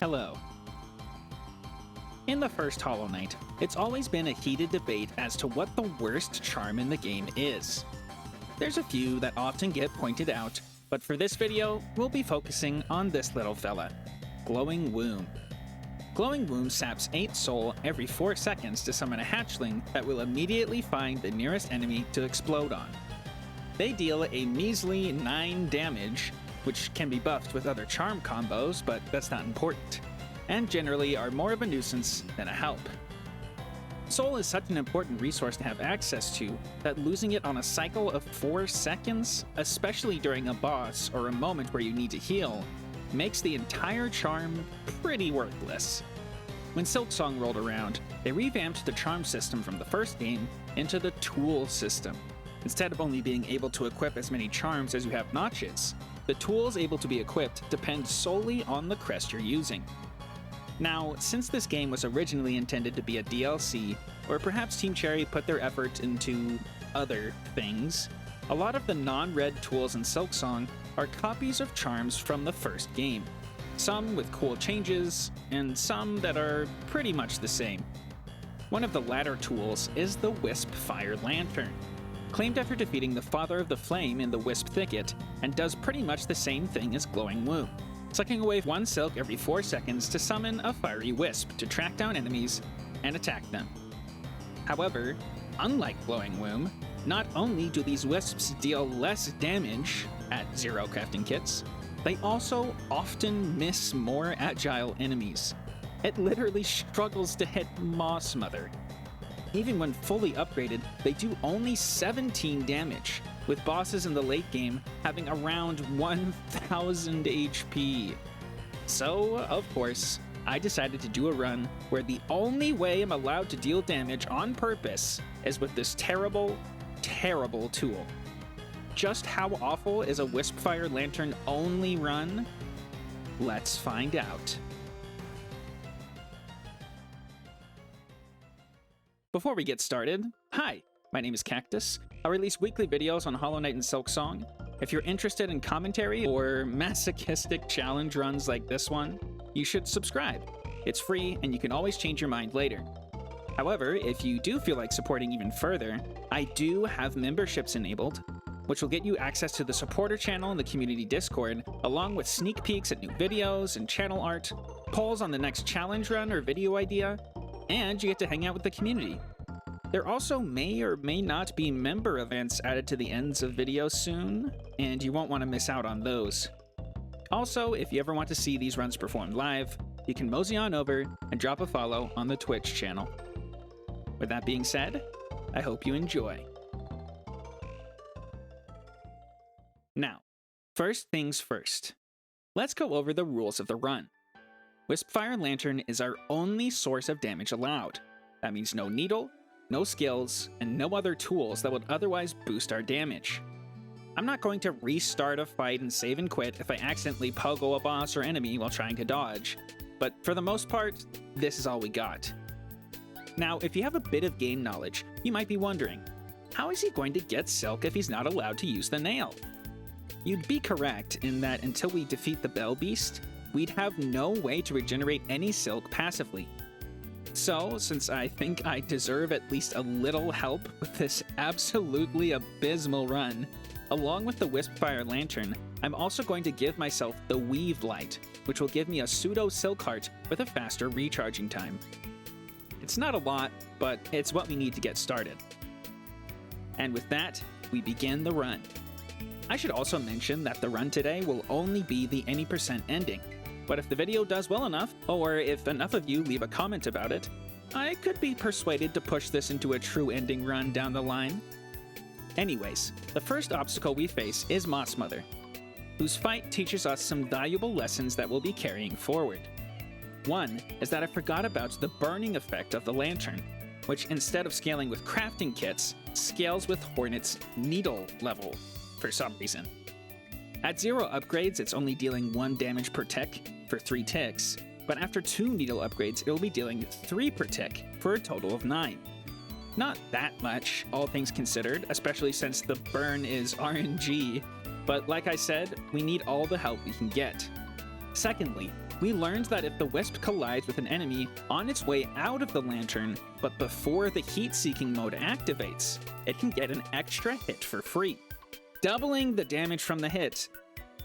Hello. In the first Hollow Knight, it's always been a heated debate as to what the worst charm in the game is. There's a few that often get pointed out, but for this video, we'll be focusing on this little fella, Glowing Womb. Glowing Womb saps 8 soul every 4 seconds to summon a hatchling that will immediately find the nearest enemy to explode on. They deal a measly 9 damage, which can be buffed with other charm combos, but that's not important, and generally are more of a nuisance than a help. Soul is such an important resource to have access to that losing it on a cycle of 4 seconds, especially during a boss or a moment where you need to heal, makes the entire charm pretty worthless. When Silksong rolled around, they revamped the charm system from the first game into the tool system. Instead of only being able to equip as many charms as you have notches, the tools able to be equipped depend solely on the crest you're using. Now, since this game was originally intended to be a DLC, or perhaps Team Cherry put their effort into other things, a lot of the non-red tools in Silksong are copies of charms from the first game. Some with cool changes, and some that are pretty much the same. One of the latter tools is the Wispfire Lantern, claimed after defeating the Father of the Flame in the Wisp Thicket, and does pretty much the same thing as Glowing Womb, sucking away 1 silk every 4 seconds to summon a fiery wisp to track down enemies and attack them. However, unlike Glowing Womb, not only do these wisps deal less damage at 0 crafting kits, they also often miss more agile enemies. It literally struggles to hit Moss Mother. Even when fully upgraded, they do only 17 damage, with bosses in the late game having around 1000 HP. So, of course, I decided to do a run where the only way I'm allowed to deal damage on purpose is with this terrible, terrible tool. Just how awful is a Wispfire Lantern only run? Let's find out. Before we get started, hi, my name is Cactus. I release weekly videos on Hollow Knight and Silksong. If you're interested in commentary or masochistic challenge runs like this one, you should subscribe. It's free and you can always change your mind later. However, if you do feel like supporting even further, I do have memberships enabled, which will get you access to the supporter channel in the community Discord, along with sneak peeks at new videos and channel art, polls on the next challenge run or video idea, and you get to hang out with the community. There also may or may not be member events added to the ends of videos soon, and you won't want to miss out on those. Also, if you ever want to see these runs performed live, you can mosey on over and drop a follow on the Twitch channel. With that being said, I hope you enjoy. Now, first things first. Let's go over the rules of the run. Wispfire Lantern is our only source of damage allowed. That means no needle, no skills, and no other tools that would otherwise boost our damage. I'm not going to restart a fight and save and quit if I accidentally pogo a boss or enemy while trying to dodge, but for the most part, this is all we got. Now, if you have a bit of game knowledge, you might be wondering, how is he going to get silk if he's not allowed to use the nail? You'd be correct in that until we defeat the Bell Beast, we'd have no way to regenerate any silk passively. So, since I think I deserve at least a little help with this absolutely abysmal run, along with the Wispfire Lantern, I'm also going to give myself the Weave Light, which will give me a pseudo silk heart with a faster recharging time. It's not a lot, but it's what we need to get started. And with that, we begin the run. I should also mention that the run today will only be the any % ending, but if the video does well enough, or if enough of you leave a comment about it, I could be persuaded to push this into a true ending run down the line. Anyways, the first obstacle we face is Moss Mother, whose fight teaches us some valuable lessons that we'll be carrying forward. One is that I forgot about the burning effect of the lantern, which instead of scaling with crafting kits, scales with Hornet's needle level, for some reason. At 0 upgrades, it's only dealing 1 damage per tick for 3 ticks, but after 2 needle upgrades, it'll be dealing 3 per tick for a total of 9. Not that much, all things considered, especially since the burn is RNG, but like I said, we need all the help we can get. Secondly, We learned that if the Wisp collides with an enemy on its way out of the lantern, but before the heat-seeking mode activates, it can get an extra hit for free, doubling the damage from the hit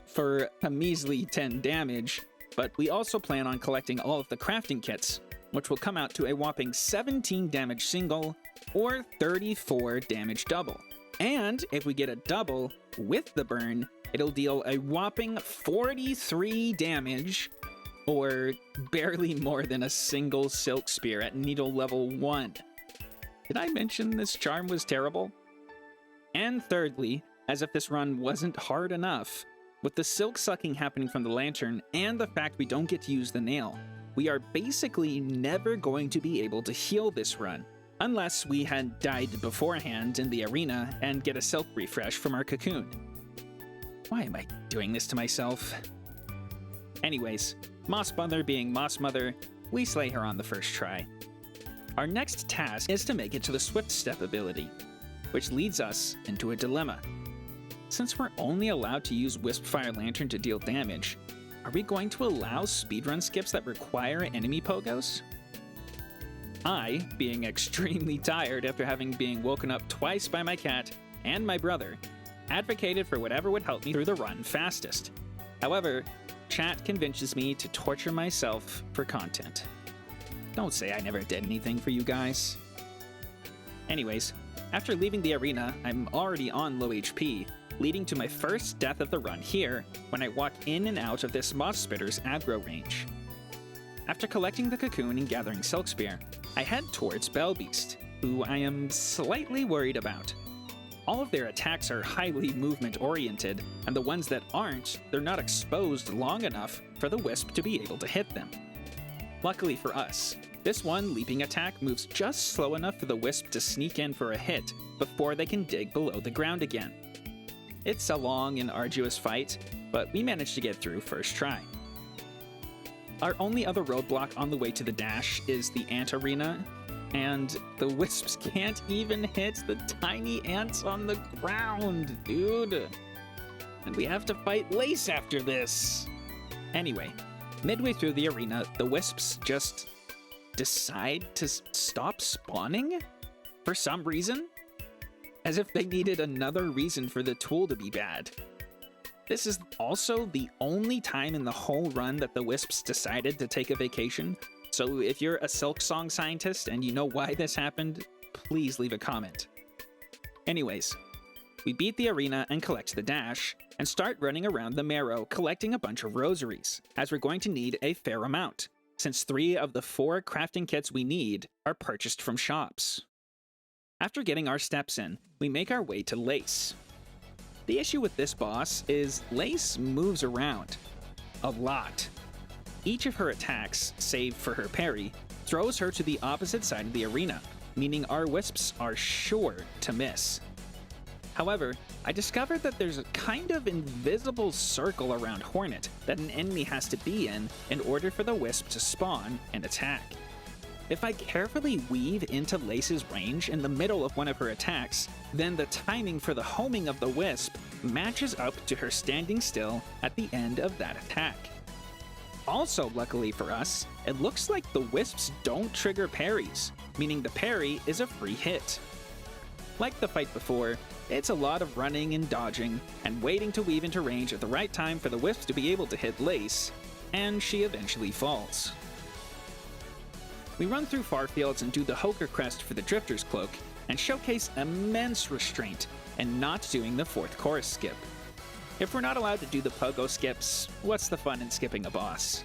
for a measly 10 damage, but we also plan on collecting all of the crafting kits, which will come out to a whopping 17 damage single or 34 damage double. And if we get a double with the burn, it'll deal a whopping 43 damage, or barely more than a single Silk Spear at needle level 1. Did I mention this charm was terrible? And thirdly, as if this run wasn't hard enough, with the silk sucking happening from the lantern and the fact we don't get to use the nail, we are basically never going to be able to heal this run, unless we had died beforehand in the arena and get a silk refresh from our cocoon. Why am I doing this to myself? Anyways, Moss Mother being Moss Mother, we slay her on the first try. Our next task is to make it to the Swift Step ability, which leads us into a dilemma. Since we're only allowed to use Wispfire Lantern to deal damage, are we going to allow speedrun skips that require enemy pogos? I, being extremely tired after having been woken up twice by my cat and my brother, advocated for whatever would help me through the run fastest. However, chat convinces me to torture myself for content. Don't say I never did anything for you guys. Anyways, after leaving the arena, I'm already on low HP, leading to my first death of the run here when I walk in and out of this Moss Spitter's aggro range. After collecting the cocoon and gathering Silk Spear, I head towards Bellbeast, who I am slightly worried about. All of their attacks are highly movement-oriented, and the ones that aren't, they're not exposed long enough for the Wisp to be able to hit them. Luckily for us, this one leaping attack moves just slow enough for the Wisp to sneak in for a hit before they can dig below the ground again. It's a long and arduous fight, but we managed to get through first try. Our only other roadblock on the way to the dash is the ant arena, and the Wisps can't even hit the tiny ants on the ground, dude. And we have to fight Lace after this. Anyway, midway through the arena, the Wisps just decide to stop spawning? For some reason? As if they needed another reason for the tool to be bad. This is also the only time in the whole run that the Wisps decided to take a vacation, so if you're a Silksong scientist and you know why this happened, please leave a comment. Anyways, we beat the arena and collect the dash, and start running around the Marrow collecting a bunch of rosaries, as we're going to need a fair amount, since 3 of the 4 crafting kits we need are purchased from shops. After getting our steps in, we make our way to Lace. The issue with this boss is Lace moves around a lot. Each of her attacks, save for her parry, throws her to the opposite side of the arena, meaning our Wisps are sure to miss. However, I discovered that there's a kind of invisible circle around Hornet that an enemy has to be in order for the Wisp to spawn and attack. If I carefully weave into Lace's range in the middle of one of her attacks, then the timing for the homing of the Wisp matches up to her standing still at the end of that attack. Also, luckily for us, it looks like the Wisps don't trigger parries, meaning the parry is a free hit. Like the fight before, it's a lot of running and dodging, and waiting to weave into range at the right time for the Wisp to be able to hit Lace, and she eventually falls. We run through Farfields and do the Hoker Crest for the Drifter's Cloak, and showcase immense restraint in not doing the 4th chorus skip. If we're not allowed to do the pogo skips, what's the fun in skipping a boss?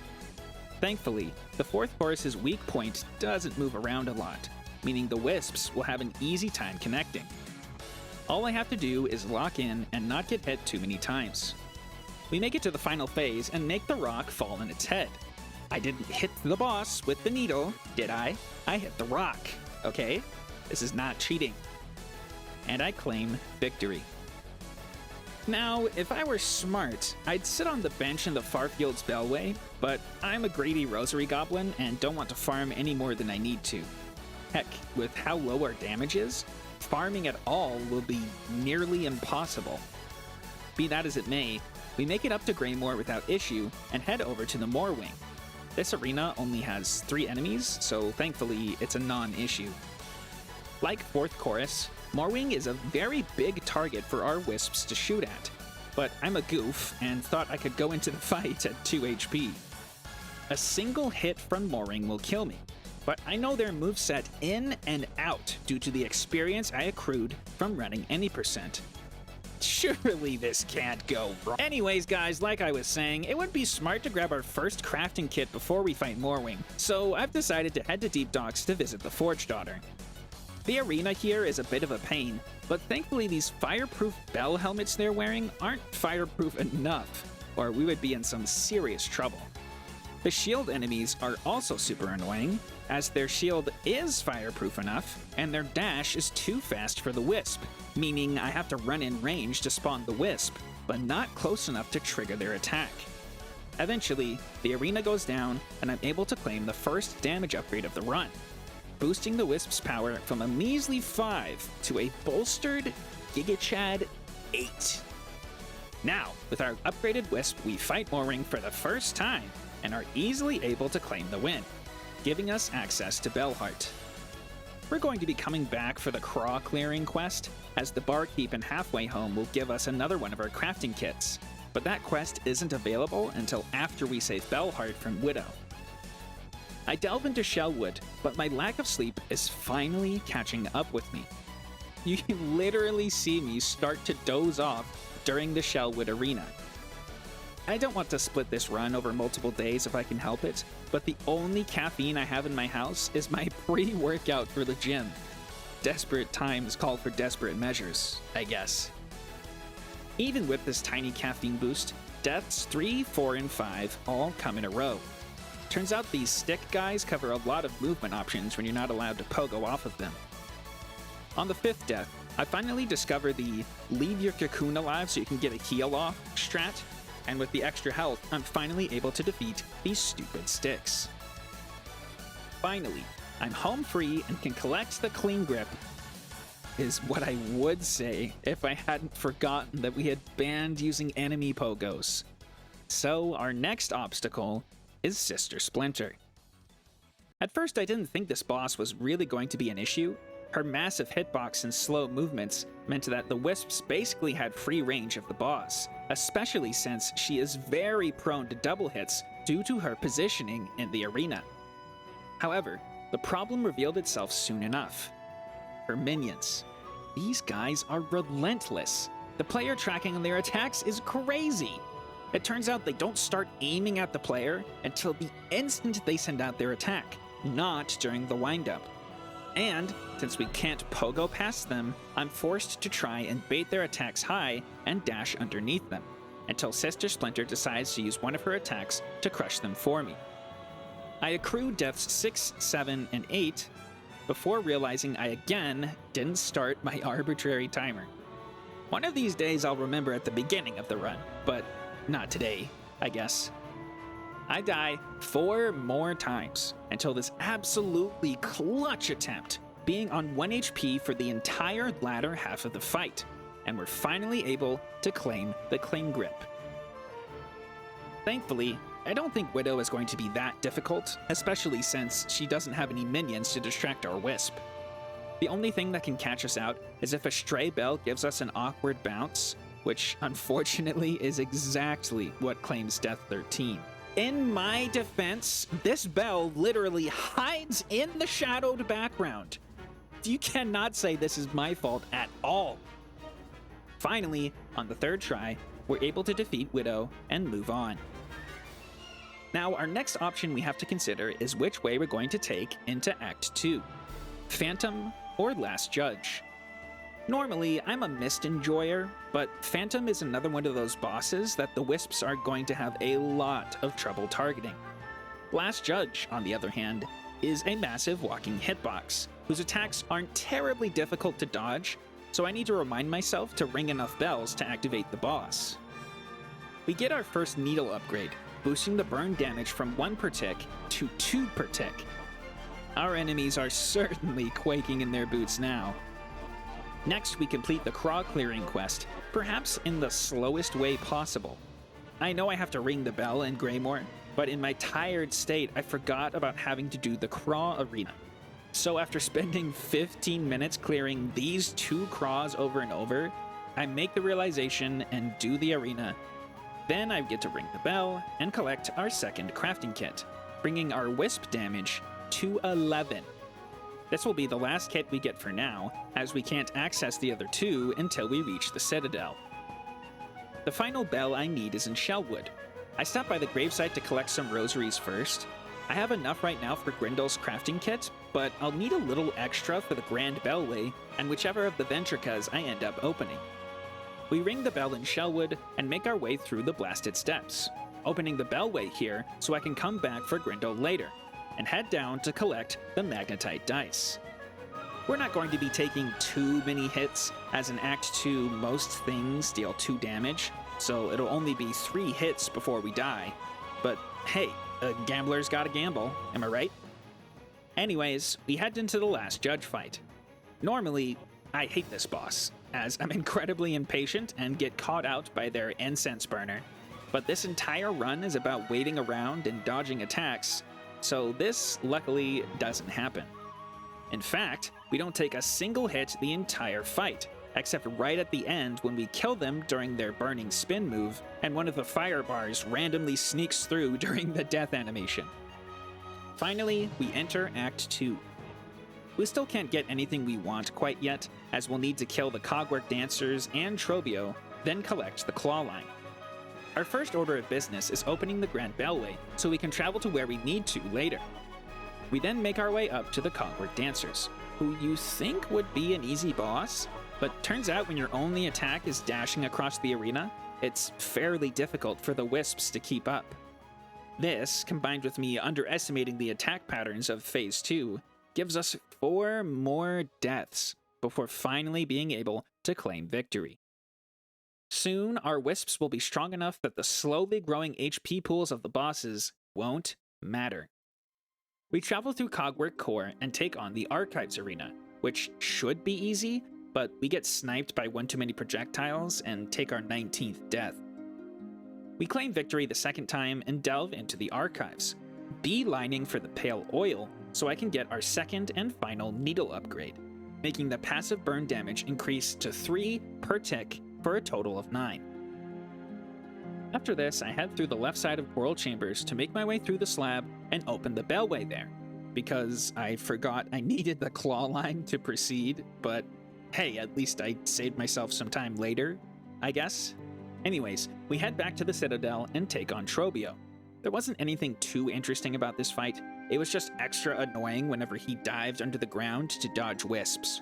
Thankfully, the 4th chorus's weak point doesn't move around a lot, meaning the Wisps will have an easy time connecting. All I have to do is lock in and not get hit too many times. We make it to the final phase and make the rock fall on its head. I didn't hit the boss with the needle, did I? I hit the rock, okay? This is not cheating. And I claim victory. Now, if I were smart, I'd sit on the bench in the Farfield's Bellway, but I'm a greedy rosary goblin and don't want to farm any more than I need to. Heck, with how low our damage is, farming at all will be nearly impossible. Be that as it may, we make it up to Greymoor without issue and head over to the Moorwing, This arena only has 3 enemies, so thankfully it's a non-issue. Like 4th Chorus, Morwing is a very big target for our wisps to shoot at, but I'm a goof and thought I could go into the fight at 2 HP. A single hit from Morwing will kill me, but I know their moveset in and out due to the experience I accrued from running any percent. Surely this can't go wrong. Anyways, guys, like I was saying, it would be smart to grab our first crafting kit before we fight Morwing, so I've decided to head to Deep Docks to visit the Forge Daughter. The arena here is a bit of a pain, but thankfully these fireproof bell helmets they're wearing aren't fireproof enough, or we would be in some serious trouble. The shield enemies are also super annoying, as their shield is fireproof enough, and their dash is too fast for the Wisp, meaning I have to run in range to spawn the Wisp, but not close enough to trigger their attack. Eventually, the arena goes down, and I'm able to claim the first damage upgrade of the run, boosting the Wisp's power from a measly 5 to a bolstered Gigachad 8. Now, with our upgraded Wisp, we fight Morwing for the first time, and are easily able to claim the win, giving us access to Bellheart. We're going to be coming back for the Craw clearing quest, as the Barkeep and Halfway Home will give us another one of our crafting kits, but that quest isn't available until after we save Bellheart from Widow. I delve into Shellwood, but my lack of sleep is finally catching up with me. You can literally see me start to doze off during the Shellwood arena. I don't want to split this run over multiple days if I can help it, but the only caffeine I have in my house is my pre-workout for the gym. Desperate times call for desperate measures, I guess. Even with this tiny caffeine boost, deaths 3, 4, and 5 all come in a row. Turns out these stick guys cover a lot of movement options when you're not allowed to pogo off of them. On the 5th death, I finally discover the leave your cocoon alive so you can get a heal off strat, and with the extra health, I'm finally able to defeat these stupid sticks. Finally, I'm home free and can collect the clean grip, is what I would say if I hadn't forgotten that we had banned using enemy pogos. So our next obstacle is Sister Splinter. At first I didn't think this boss was really going to be an issue. Her massive hitbox and slow movements meant that the Wisps basically had free range of the boss, especially since she is very prone to double hits due to her positioning in the arena. However, the problem revealed itself soon enough. Her minions. These guys are relentless. The player tracking on their attacks is crazy. It turns out they don't start aiming at the player until the instant they send out their attack, not during the windup. And, since we can't pogo past them, I'm forced to try and bait their attacks high and dash underneath them, until Sister Splinter decides to use one of her attacks to crush them for me. I accrue deaths 6, 7, and 8, before realizing I again didn't start my arbitrary timer. One of these days I'll remember at the beginning of the run, but not today, I guess. I die 4 more times until this absolutely clutch attempt, being on 1 HP for the entire latter half of the fight, and we're finally able to claim the clean grip. Thankfully, I don't think Widow is going to be that difficult, especially since she doesn't have any minions to distract our Wisp. The only thing that can catch us out is if a stray bell gives us an awkward bounce, which unfortunately is exactly what claims Death 13. In my defense, this bell literally hides in the shadowed background. You cannot say this is my fault at all. Finally, on the 3rd try, we're able to defeat Widow and move on. Now, our next option we have to consider is which way we're going to take into Act 2. Phantom or Last Judge. Normally, I'm a mist enjoyer, but Phantom is another one of those bosses that the Wisps are going to have a lot of trouble targeting. Last Judge, on the other hand, is a massive walking hitbox, whose attacks aren't terribly difficult to dodge, so I need to remind myself to ring enough bells to activate the boss. We get our first needle upgrade, boosting the burn damage from 1 per tick to 2 per tick. Our enemies are certainly quaking in their boots now. Next, we complete the Craw clearing quest, perhaps in the slowest way possible. I know I have to ring the bell in Greymore, but in my tired state, I forgot about having to do the craw arena. So after spending 15 minutes clearing these 2 craws over and over, I make the realization and do the arena. Then I get to ring the bell and collect our second crafting kit, bringing our wisp damage to 11. This will be the last kit we get for now, as we can't access the other 2 until we reach the Citadel. The final bell I need is in Shellwood. I stopped by the gravesite to collect some rosaries first. I have enough right now for Grindel's crafting kit, but I'll need a little extra for the Grand Bellway and whichever of the Ventricas I end up opening. We ring the bell in Shellwood and make our way through the blasted steps, opening the Bellway here so I can come back for Grindel later, and head down to collect the Magnetite dice. We're not going to be taking too many hits, as in Act 2 most things deal 2 damage, so it'll only be 3 hits before we die. But hey, a gambler's gotta gamble, am I right? Anyways, we head into the last judge fight. Normally, I hate this boss, as I'm incredibly impatient and get caught out by their incense burner, but this entire run is about waiting around and dodging attacks, so this luckily doesn't happen. In fact, we don't take a single hit the entire fight, except right at the end when we kill them during their burning spin move, and one of the fire bars randomly sneaks through during the death animation. Finally, we enter Act 2. We still can't get anything we want quite yet, as we'll need to kill the Cogwork Dancers and Trobio, then collect the Claw Line. Our first order of business is opening the Grand Bellway, so we can travel to where we need to later. We then make our way up to the Cogwork Dancers, who you think would be an easy boss, but turns out when your only attack is dashing across the arena, it's fairly difficult for the wisps to keep up. This, combined with me underestimating the attack patterns of Phase 2, gives us 4 more deaths before finally being able to claim victory. Soon, our wisps will be strong enough that the slowly growing HP pools of the bosses won't matter. We travel through Cogwork Core and take on the Archives Arena, which should be easy, but we get sniped by one too many projectiles and take our 19th death. We claim victory the second time and delve into the Archives, beelining for the Pale Oil so I can get our second and final needle upgrade, making the passive burn damage increase to 3 per tick for a total of 9. After this, I head through the left side of Coral Chambers to make my way through the slab and open the Bellway there, because I forgot I needed the Claw Line to proceed, but hey, at least I saved myself some time later, I guess. Anyways, we head back to the Citadel and take on Trobio. There wasn't anything too interesting about this fight, it was just extra annoying whenever he dived under the ground to dodge wisps.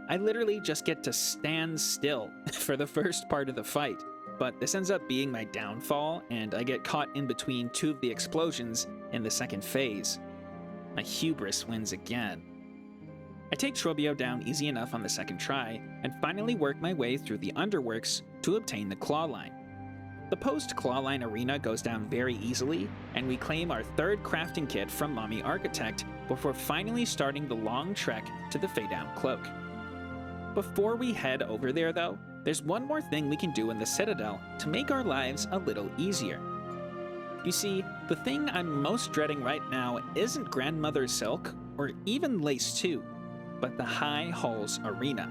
I literally just get to stand still for the first part of the fight, but this ends up being my downfall, and I get caught in between 2 of the explosions in the second phase. My hubris wins again. I take Trobio down easy enough on the second try, and finally work my way through the underworks to obtain the Claw Line. The post-Claw Line arena goes down very easily, and we claim our 3rd crafting kit from Mommy Architect before finally starting the long trek to the Feydown Cloak. Before we head over there though, there's one more thing we can do in the Citadel to make our lives a little easier. You see, the thing I'm most dreading right now isn't Grandmother Silk, or even Lace 2, but the High Halls Arena.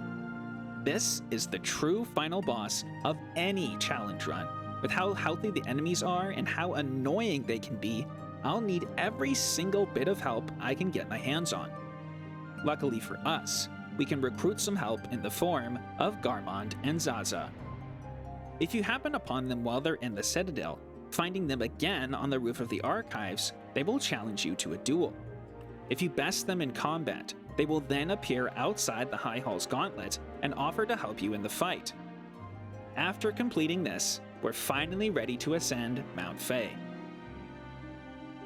This is the true final boss of any challenge run. With how healthy the enemies are and how annoying they can be, I'll need every single bit of help I can get my hands on. Luckily for us, we can recruit some help in the form of Garmond and Zaza. If you happen upon them while they're in the Citadel, finding them again on the roof of the Archives, they will challenge you to a duel. If you best them in combat, they will then appear outside the High Hall's gauntlet and offer to help you in the fight. After completing this, we're finally ready to ascend Mount Fey.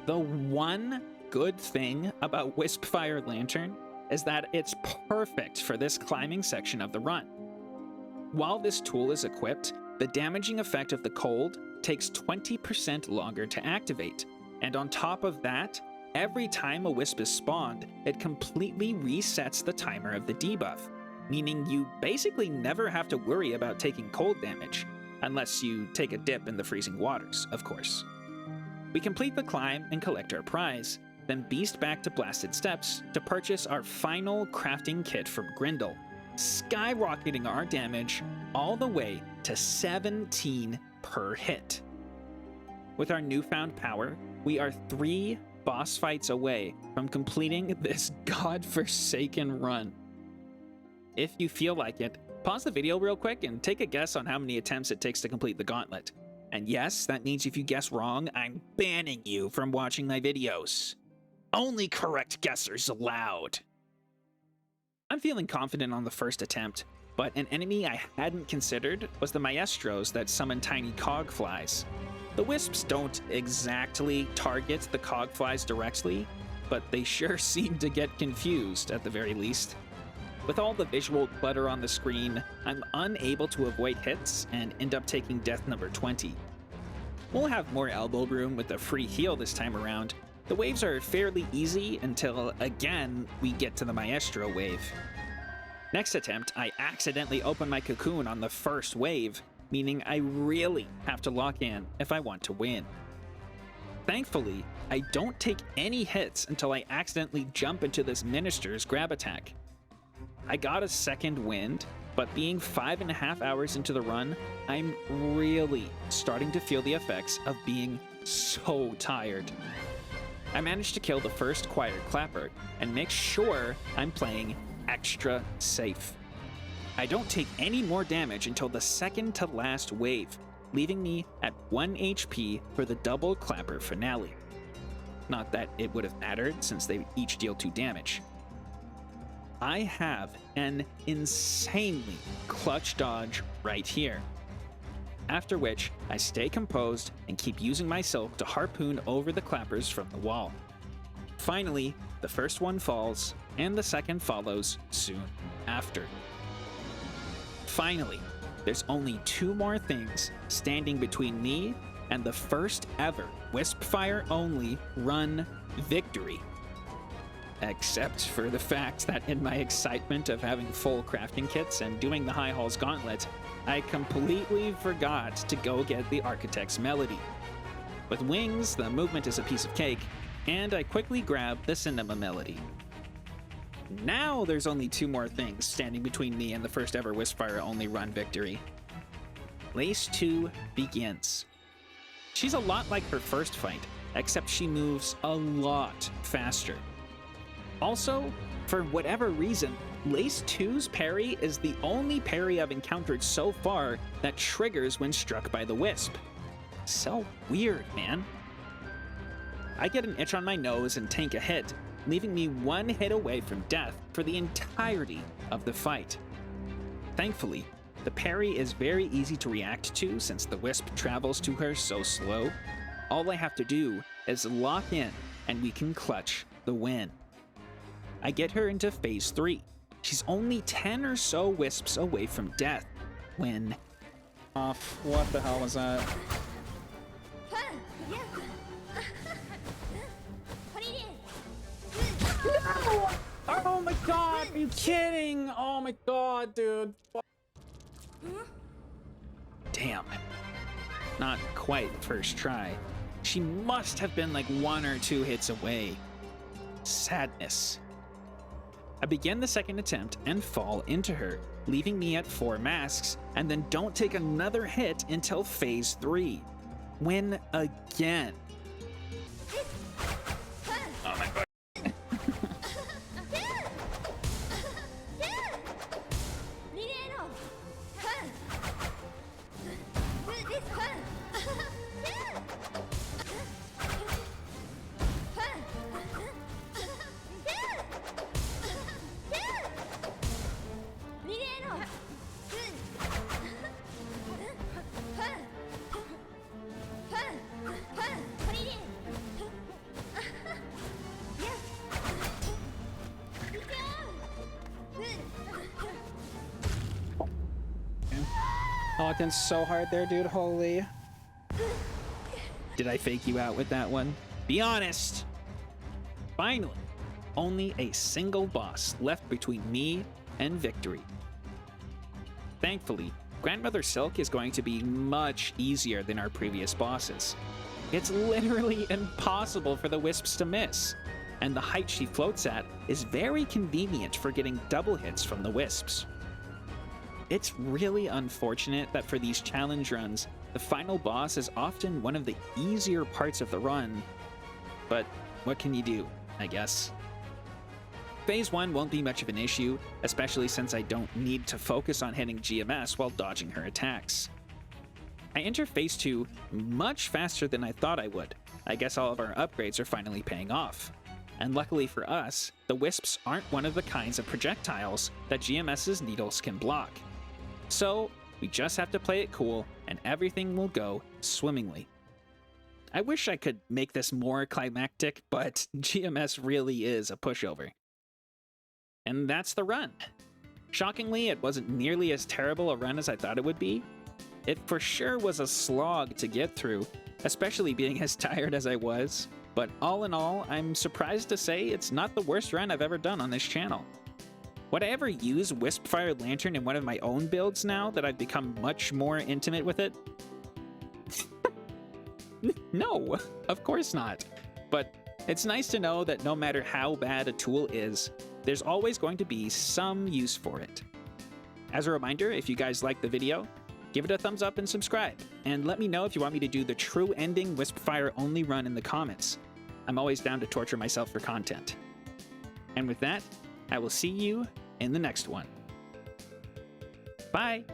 The one good thing about Wispfire Lantern is that it's perfect for this climbing section of the run. While this tool is equipped, the damaging effect of the cold takes 20% longer to activate, and on top of that, every time a wisp is spawned, it completely resets the timer of the debuff, meaning you basically never have to worry about taking cold damage, unless you take a dip in the freezing waters, of course. We complete the climb and collect our prize, then beast back to Blasted Steppes to purchase our final crafting kit from Grindel, skyrocketing our damage all the way to 17 per hit. With our newfound power, we are 3 boss fights away from completing this godforsaken run. If you feel like it, pause the video real quick and take a guess on how many attempts it takes to complete the gauntlet. And yes, that means if you guess wrong, I'm banning you from watching my videos. Only correct guessers allowed. I'm feeling confident on the first attempt, but an enemy I hadn't considered was the Maestros that summon tiny cogflies. The wisps don't exactly target the cogflies directly, but they sure seem to get confused at the very least. With all the visual clutter on the screen, I'm unable to avoid hits and end up taking death number 20. We'll have more elbow room with a free heal this time around. The waves are fairly easy until, again, we get to the Maestro wave. Next attempt, I accidentally open my cocoon on the first wave, meaning I really have to lock in if I want to win. Thankfully, I don't take any hits until I accidentally jump into this Minister's grab attack. I got a second wind, but being 5.5 hours into the run, I'm really starting to feel the effects of being so tired. I managed to kill the first choir clapper and make sure I'm playing extra safe. I don't take any more damage until the second to last wave, leaving me at 1 HP for the double clapper finale. Not that it would have mattered since they each deal 2 damage. I have an insanely clutch dodge right here. After which, I stay composed and keep using my silk to harpoon over the clappers from the wall. Finally, the first one falls, and the second follows soon after. Finally, there's only 2 more things standing between me and the first ever Wispfire only run victory. Except for the fact that in my excitement of having full crafting kits and doing the High Halls Gauntlet, I completely forgot to go get the Architect's Melody. With wings, the movement is a piece of cake, and I quickly grab the Cinema Melody. Now there's only 2 more things standing between me and the first ever Wispfire only run victory. Lace 2 begins. She's a lot like her first fight, except she moves a lot faster. Also, for whatever reason, Lace 2's parry is the only parry I've encountered so far that triggers when struck by the Wisp. So weird, man. I get an itch on my nose and tank a hit, leaving me 1 hit away from death for the entirety of the fight. Thankfully, the parry is very easy to react to since the Wisp travels to her so slow. All I have to do is lock in and we can clutch the win. I get her into phase 3. She's only 10 or so wisps away from death when... what the hell was that? No! Oh my god, are you kidding? Oh my god, dude. Damn. Not quite first try. She must have been like 1 or 2 hits away. Sadness. I begin the second attempt and fall into her, leaving me at 4 masks, and then don't take another hit until phase 3. Win again. Oh my god. Locking so hard there, dude. Holy. Did I fake you out with that one? Be honest. Finally, only a single boss left between me and victory. Thankfully, Grandmother Silk is going to be much easier than our previous bosses. It's literally impossible for the wisps to miss, and the height she floats at is very convenient for getting double hits from the wisps. It's really unfortunate that for these challenge runs, the final boss is often one of the easier parts of the run, but what can you do, I guess? Phase 1 won't be much of an issue, especially since I don't need to focus on hitting GMS while dodging her attacks. I enter Phase 2 much faster than I thought I would. I guess all of our upgrades are finally paying off. And luckily for us, the wisps aren't one of the kinds of projectiles that GMS's needles can block. So, we just have to play it cool and everything will go swimmingly. I wish I could make this more climactic, but GMS really is a pushover. And that's the run. Shockingly, it wasn't nearly as terrible a run as I thought it would be. It for sure was a slog to get through, especially being as tired as I was, but all in all, I'm surprised to say it's not the worst run I've ever done on this channel. Would I ever use Wispfire Lantern in one of my own builds now that I've become much more intimate with it? No, of course not. But it's nice to know that no matter how bad a tool is, there's always going to be some use for it. As a reminder, if you guys liked the video, give it a thumbs up and subscribe, and let me know if you want me to do the true ending Wispfire only run in the comments. I'm always down to torture myself for content. And with that, I will see you in the next one. Bye!